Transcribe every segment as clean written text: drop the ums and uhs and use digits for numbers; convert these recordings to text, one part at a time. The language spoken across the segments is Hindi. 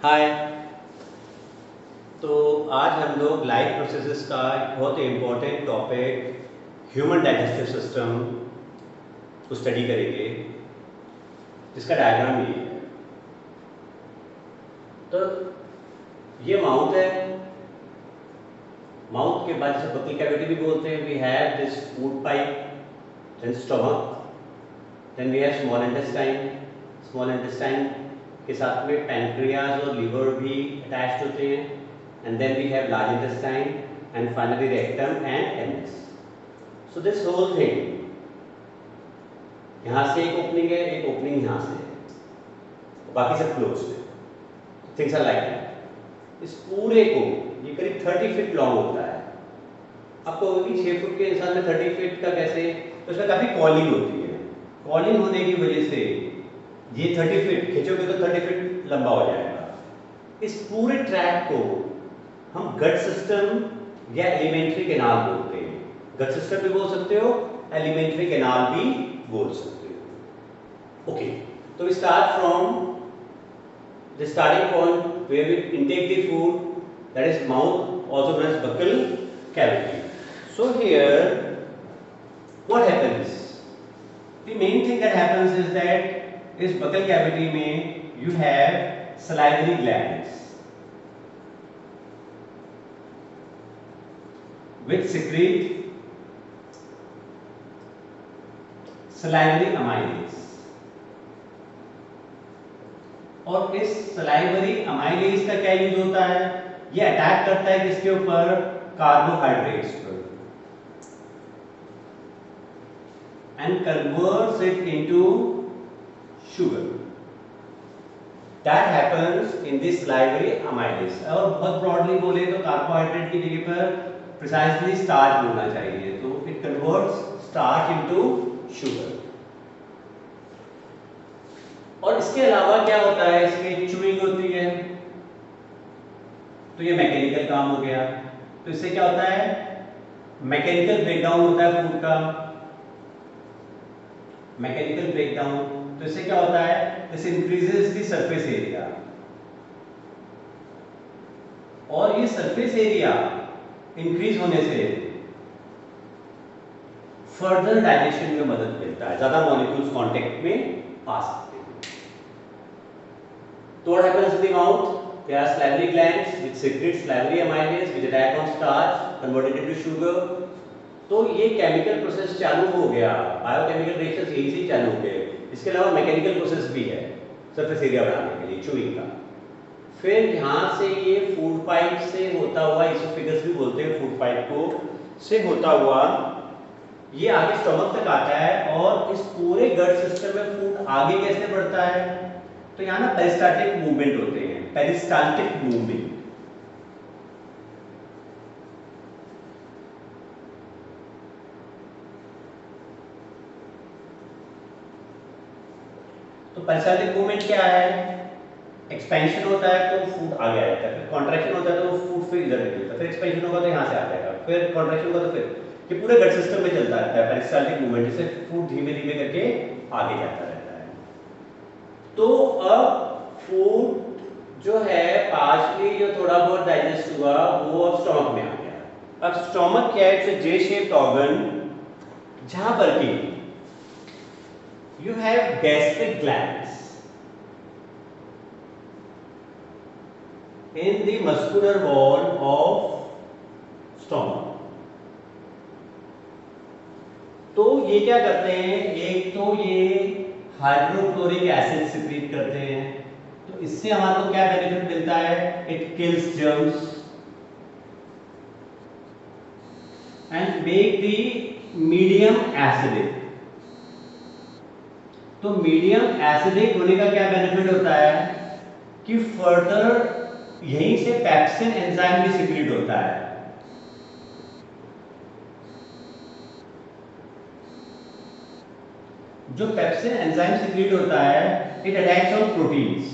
हाय। तो आज हम लोग लाइफ प्रोसेसेस का एक बहुत important topic human digestive system को स्टडी करेंगे, जिसका डायग्राम ये है। तो ये माउथ है। माउथ के बाद जिसे बकल कैविटी भी बोलते हैं। We have this food pipe, then stomach, then we have small intestine. Small intestine के साथ में पैनक्रियाज और लीवर भी अटैच्ड होते हैं। And then we have large intestine and finally rectum and anus. So this whole thing, यहाँ से एक ओपनिंग है, एक ओपनिंग यहाँ से है, बाकी सब क्लोज्ड है। Things are like that. इस पूरे को ये करीब 30 फीट लॉन्ग होता है। आपको होगी 6 फुट के इंसान में 30 फीट का कैसे, तो इसमें काफ़ी कॉलिंग होती है। कॉलिंग होने की वजह से ये 30 फीट खींचोगे तो 30 फीट लंबा हो जाएगा। इस पूरे ट्रैक को हम गट सिस्टम या एलिमेंट्री कैनाल बोलते हैं। गट सिस्टम भी बोल सकते हो, एलिमेंट्री कैनाल भी बोल सकते हो। ओके, तो we start from the starting point where we intake the food, that is mouth, also known as buccal cavity. So here what happens, the main thing that happens is that इस बकल कैविटी में you have salivary glands which secrete salivary amylase। और इस salivary amylase का क्या यूज होता है, ये अटैक करता है किसके ऊपर, कार्बोहाइड्रेट्स पर, and converts it into sugar। That happens in this salivary amylase। और बहुत ब्रॉडली बोले तो कार्बोहाइड्रेट की जगह पर प्रिसाइजली स्टार्च बोलना चाहिए। तो it converts starch into sugar. और इसके अलावा क्या होता है, इसमें च्यूइंग होती है, तो ये मैकेनिकल काम हो गया। तो इससे क्या होता है, मैकेनिकल ब्रेकडाउन होता है फूड का, मैकेनिकल ब्रेकडाउन। तो इससे क्या होता है, this increases the surface area, और ये सरफेस एरिया इंक्रीज होने से फर्दर डाइजेशन में मदद मिलता है, ज्यादा मॉलिक्यूल्स कांटेक्ट में आ सकते हैं। तो what happens in the mouth, there are salivary glands which secrete salivary amylase which attack on starch, convert it into sugar। तो ये केमिकल प्रोसेस चालू हो गया, बायोकेमिकल रिएक्शंस यही से चालू हो गए। इसके अलावा मैकेनिकल प्रोसेस भी है सरफेस एरिया बढ़ाने के लिए, च्यूइंग का। फिर यहाँ से ये फूड पाइप से होता हुआ, इसोफेगस भी बोलते हैं फूड पाइप को, से होता हुआ ये आगे स्टमक तक आता है। और इस पूरे गट सिस्टम में फूड आगे कैसे बढ़ता है, तो यहाँ ना पेरिस्टाल्टिक मूवमेंट होते हैं, पेरिस्टाल्टिक मूवमेंट। तो पेरिस्टाल्टिक मूवमेंट क्या है, एक्सपेंशन होता है तो फूड आगे आ जाता है, फिर कॉन्ट्रैक्शन होता है तो फूड फिर इधर निकलता है, फिर एक्सपेंशन होगा तो यहाँ से आ जाएगा, फिर कॉन्ट्रैक्शन होगा तो फिर ये पूरे गट सिस्टम में चलता रहता है पेरिस्टाल्टिक मूवमेंट, जिससे फूड धीमे धीमे करके आगे जाता रहता है। तो अब फूड जो है पार्शली जो थोड़ा बहुत डाइजेस्ट हुआ वो अब स्टमक में आ गया। अब स्टमक क्या है, it's a J shaped organ, जहां पर कि you have gastric glands in the muscular wall of stomach। तो ये क्या करते हैं, एक तो ये हाइड्रोक्लोरिक एसिड सिक्रीट करते हैं, तो इससे हमारे को क्या बेनिफिट मिलता है, it kills germs and make the medium acidic. तो मीडियम एसिडिक होने का क्या बेनिफिट होता है कि फर्दर यहीं से पेप्सिन एंजाइम भी सिक्रीट होता है। जो पेप्सिन एंजाइम सिक्रीट होता है, it attacks on proteins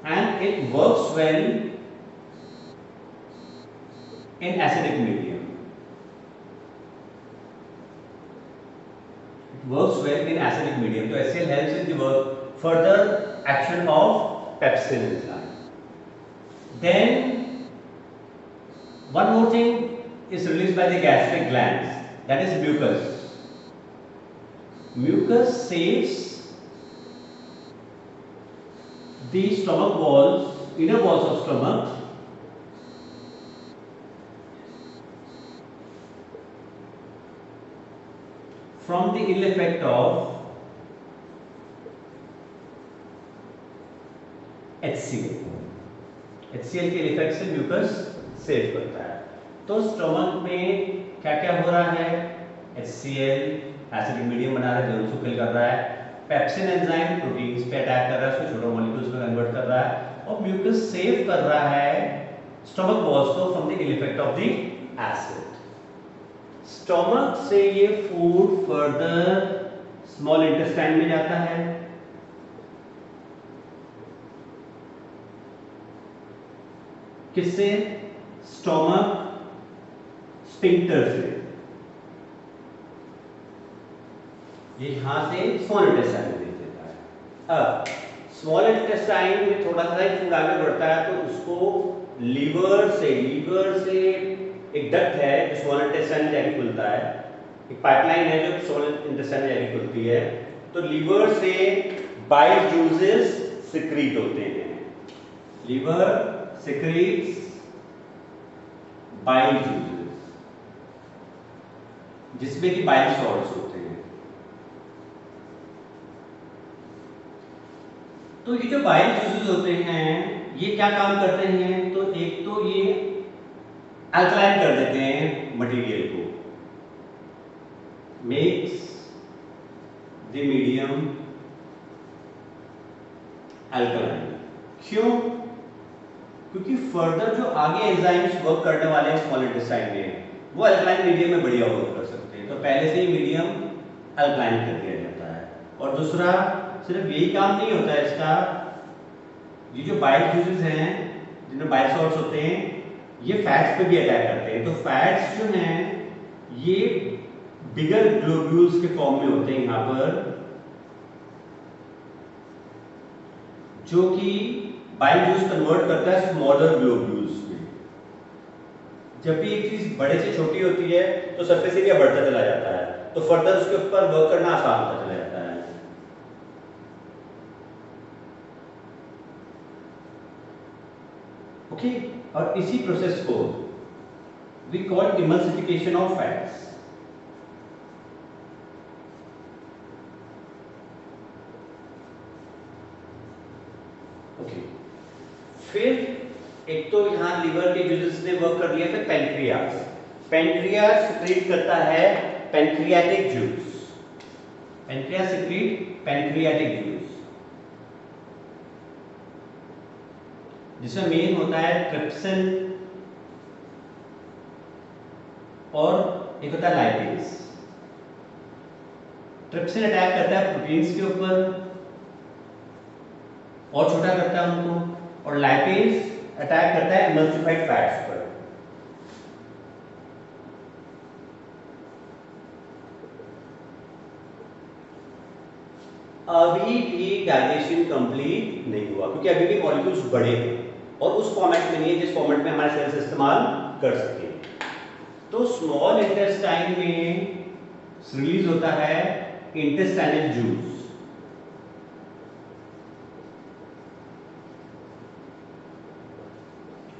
and it works well in acidic medium. works well in acidic medium. So HCl helps in the work further action of pepsin enzyme. Then one more thing is released by the gastric glands, that is mucus. Mucus saves the stomach walls, inner walls of stomach from the ill effect of HCl. HCl के इफेक्ट से म्यूकस सेव करता है। तो स्टोमक में क्या क्या हो रहा है? HCl एसिडिक मीडियम बना रहा है, दोनों को किल कर रहा है। पेप्सिन एंजाइम प्रोटीन्स पे अटैक कर रहा है, उसको छोटे मॉलिक्यूल्स में कन्वर्ट कर रहा है और म्यूकस सेव कर रहा है स्टोमक वॉल्स को from the ill effect of the acid. Stomach से ये फूड फर्दर स्मॉल इंटेस्टाइन में जाता है, किससे? स्टोमक स्फिंक्टर से। ये यहां से स्मॉल इंटेस्टाइन में भेज देता है। अब स्मॉल इंटेस्टाइन में थोड़ा सा फूड आगे बढ़ता है तो उसको लीवर से एक डक्ट है जो स्मॉल इंटेस्टाइन में जाके खुलता है, एक पाइपलाइन है जो स्मॉल इंटेस्टाइन में जाके खुलती है। तो लीवर से बाइल जूसेस सिक्रीट होते हैं। लीवर secretes bile juices जिसमें कि bile salts होते हैं। तो ये जो bile juices होते हैं ये क्या काम करते हैं? तो एक तो ये अल्कलाइन कर देते हैं मटेरियल को, makes the medium alkaline। क्यों? क्योंकि फर्दर जो आगे एंजाइम्स वर्क करने वाले हैं स्मॉल इंटेस्टाइन में वो अल्कलाइन मीडियम में बढ़िया वर्क कर सकते हैं, तो पहले से ही मीडियम अल्कलाइन कर दिया जाता है। और दूसरा सिर्फ यही काम नहीं होता है इसका, ये जो बाइल जूसेस हैं जिनमें बाइल सॉल्ट्स होते हैं ये फैट्स पे भी अटैक करते हैं। तो फैट्स जो हैं ये बिगर ग्लोब्यूल्स के फॉर्म में होते हैं यहाँ पर, जो कि बाइल जूस कन्वर्ट करता है स्मॉलर ग्लोब्यूल्स में। जब भी एक चीज बड़े से छोटी होती है तो सरफेस एरिया बढ़ता चला जाता है, तो फर्दर उसके ऊपर वर्क करना आसान होता चला जाता है। ओके, और इसी प्रोसेस को we call emulsification of fats. Okay, फिर एक तो यहां लिवर के जूसेस ने वर्क कर लिया, फिर पेनक्रियास सिक्रीट करता है pancreatic juice. Pancreas secrete pancreatic juice जिसमें मेन होता है ट्रिप्सिन और एक होता है लाइपेज। ट्रिप्सिन अटैक करता है प्रोटीन्स के ऊपर और छोटा करता है उनको, और लाइपेज अटैक करता है एमल्सिफाइड फैट्स पर। अभी भी डाइजेशन कंप्लीट नहीं हुआ क्योंकि अभी भी मॉलिक्यूल्स बड़े हैं और उस फॉर्मेट में नहीं है जिस फॉर्मेट में हमारे सेल्स इस्तेमाल कर सके। तो स्मॉल इंटेस्टाइन में रिलीज होता है इंटेस्टाइनल जूस,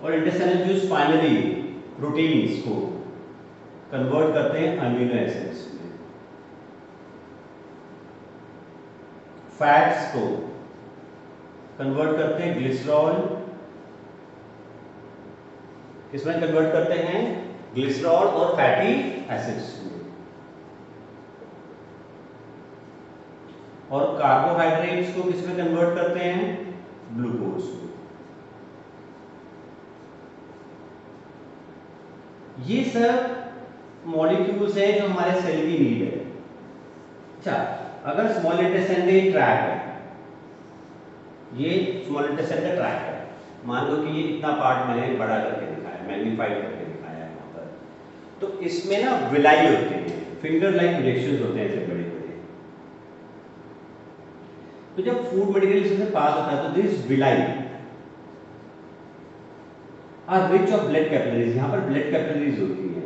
और इंटेस्टाइनल जूस फाइनली प्रोटीन्स को कन्वर्ट करते हैं अमीनो एसिड्स में, फैट्स को कन्वर्ट करते हैं ग्लिसरॉल, किसमें कन्वर्ट करते हैं? ग्लिसरॉल और फैटी एसिड्स में, और कार्बोहाइड्रेट्स को किसमें कन्वर्ट करते हैं? ग्लूकोज में। ये सब मॉलिक्यूल्स हैं जो हमारे सेल की नीड है। अच्छा, अगर स्मॉल इंटेस्टाइन में ट्रैक है, ये स्मॉल इंटेस्टाइन का ट्रैक है, मान लो कि ये इतना पार्ट मैंने बड़ा करके दिखाया, मैग्नीफाइड करके दिखाया है यहाँ पर, तो इसमें ना विलाई होते हैं, फिंगर लाइक इंजेक्शंस होते हैं ऐसे बड़े बड़े। तो जब फूड मटेरियल इससे पास होता है तो this villi are rich of blood capillaries, यहां पर ब्लड कैपिलरीज होती है।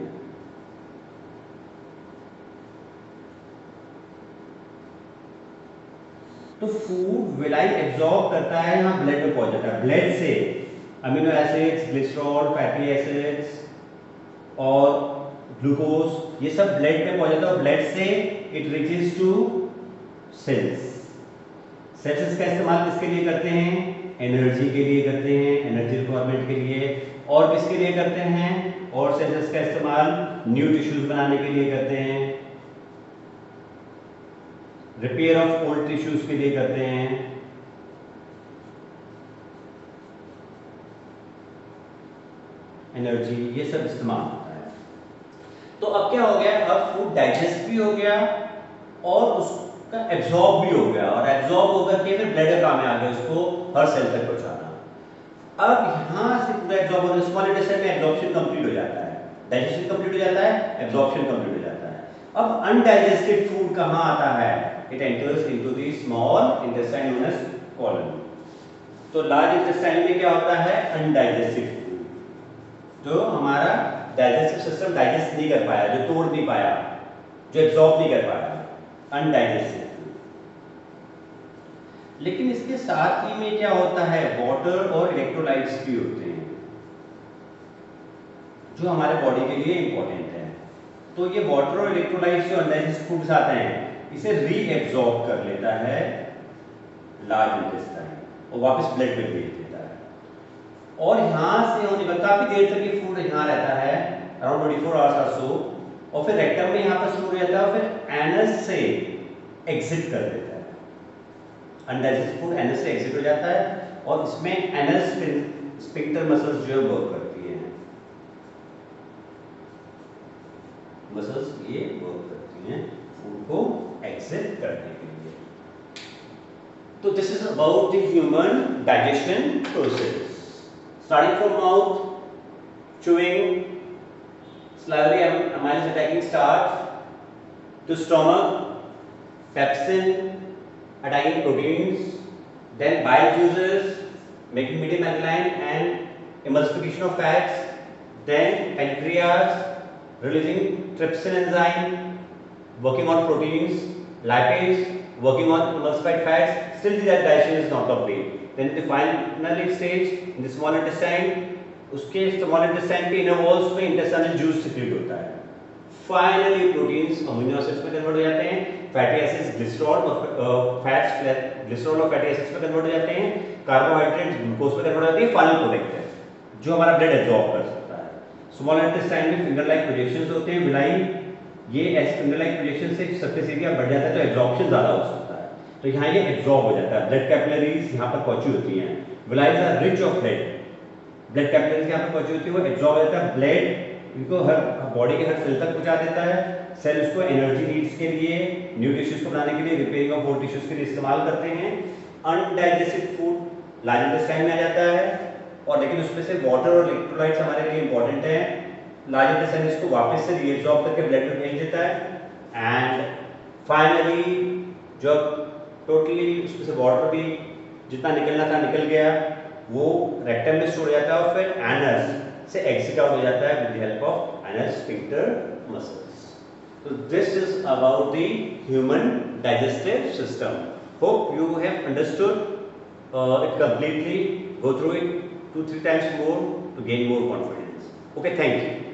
तो फूड विलाई एब्जॉर्ब करता है, यहां ब्लड में पहुंच जाता है, ब्लड से amino acids, glycerol, fatty acids और ग्लूकोज, ये सब ब्लड में पहुंच जाता है और ब्लड से it reaches to cells. Cells इसका इस्तेमाल किसके लिए करते हैं? एनर्जी के लिए करते हैं, एनर्जी रिक्वायरमेंट के लिए। और किसके लिए करते हैं? और सेल्स का इस्तेमाल न्यू टिश्यूज बनाने के लिए करते हैं, रिपेयर ऑफ ओल्ड टिश्यूज के लिए करते हैं। एनर्जी, ये सब इस्तेमाल होता है। तो अब क्या हो गया, अब फूड डाइजेस्ट भी हो गया और उसका एब्जॉर्ब भी हो गया, और एब्जॉर्ब होकर के फिर ब्लड में काम में आ गया उसको हर सेल तक पहुंचाना। अब यहां से पूरा एब्जॉर्ब होता है, स्मॉल इंटेस्टाइन में एब्जॉर्प्शन कंप्लीट हो जाता है, डाइजेशन कंप्लीट हो जाता है, एब्जॉर्प्शन कंप्लीट हो जाता है। अब अनडाइजेस्टेड फूड कहां आता है? It enters into the small intestine known as colon. तो लार्ज इंटेस्टाइन में क्या होता है? अनडाइजेस्टेड फूड, जो हमारा डाइजेस्टिव सिस्टम डाइजेस्ट नहीं कर पाया, जो तोड़ नहीं पाया, जो एब्जॉर्ब नहीं कर पाया, अनडाइजेस्टेड फूड। लेकिन इसके साथ ही में क्या होता है, वाटर और इलेक्ट्रोलाइट्स भी होते हैं जो हमारे बॉडी के लिए इंपॉर्टेंट है। तो ये वाटर और इलेक्ट्रोलाइट्स जो अनडाइजेस्टेड फूड्स आते हैं, इसे रीएब्सॉर्ब कर लेता है लार्ज इंटेस्टाइन और वापस ब्लड में भेज देता है। और यहां से होने पर काफी देर तक ये फूड यहां रहता है, अराउंड 24 आवर्स और सो, और फिर रेक्टम में यहां पर स्टोर रहता है और फिर एनस से एग्जिट कर देता है। अनडाइजेस्टेड फूड एनस से एग्जिट हो जाता है और इसमें एनस स्फिंक्टर मसल्स जो वर्क करती हैं, मसल्स ये वर्क करती हैं फूड को एग्जिट करने के लिए। तो this is about the human digestion process, starting from mouth, chewing, salivary amylase attacking starch, to stomach, pepsin attacking proteins, then bile juices making medium alkaline and emulsification of fats, then pancreas releasing trypsin enzyme working on proteins, lipase working on emulsified fats. Still the digestion is not complete. Then the final stage in the small intestine, उसके स्मॉल इंटेस्टाइन के इनर वॉल्स में इंटेस्टाइनल जूस सिक्रीट होता है। फाइनली प्रोटीन्स अमीनो एसिड्स में कन्वर्ट हो जाते हैं, फैटी एसिड्स ग्लिसरॉल और फैट्स ग्लिसरॉल और फैटी एसिड्स में कन्वर्ट हो जाते हैं, कार्बोहाइड्रेट्स ग्लूकोज में कन्वर्ट हो जाती है। फाइनल प्रोडक्ट है जो हमारा ब्लड एब्जॉर्ब कर सकता है। स्मॉल इंटेस्टाइन में फिंगर लाइक प्रोजेक्शंस होते हैं, विलाई, ये ऐसे फिंगर लाइक प्रोजेक्शन से सरफेस एरिया बढ़ जाता है तो एब्जॉर्प्शन ज्यादा हो सकता है, तो यहाँ ये एब्जॉर्ब हो जाता है। ब्लड कैपिलरीज यहाँ पर पहुंची होती हैं, villi are rich of blood, blood capillaries यहाँ पर पहुंची होती है, वो एब्जॉर्ब हो जाता है, ब्लड इनको हर बॉडी के हर सेल तक पहुंचा देता है। सेल उसको एनर्जी नीड्स के लिए, न्यू टिश्यूज को बनाने के लिए, रिपेयरिंग ऑफ ओल्ड टिश्यूज के लिए इस्तेमाल करते हैं। अनडाइजेस्टेड फूड लार्ज इंटेस्टाइन में आ जाता है, और लेकिन उसमें से वाटर और इलेक्ट्रोलाइट्स हमारे लिए इंपॉर्टेंट है। लार्ज इंटेस्टाइन इसको वापस से रीएब्सॉर्ब करके ब्लड में भेज देता है, एंड फाइनली जब टोटली उसमें से वाटर भी जितना निकलना था निकल गया, वो रेक्टम में स्टोर हो जाता है और फिर एनस से एग्जिट आउट हो जाता है with the help of anus sphincter muscles. तो this is about the human digestive system. Hope you have understood it completely. Go through it 2-3 times more to gain more confidence. Okay, thank you.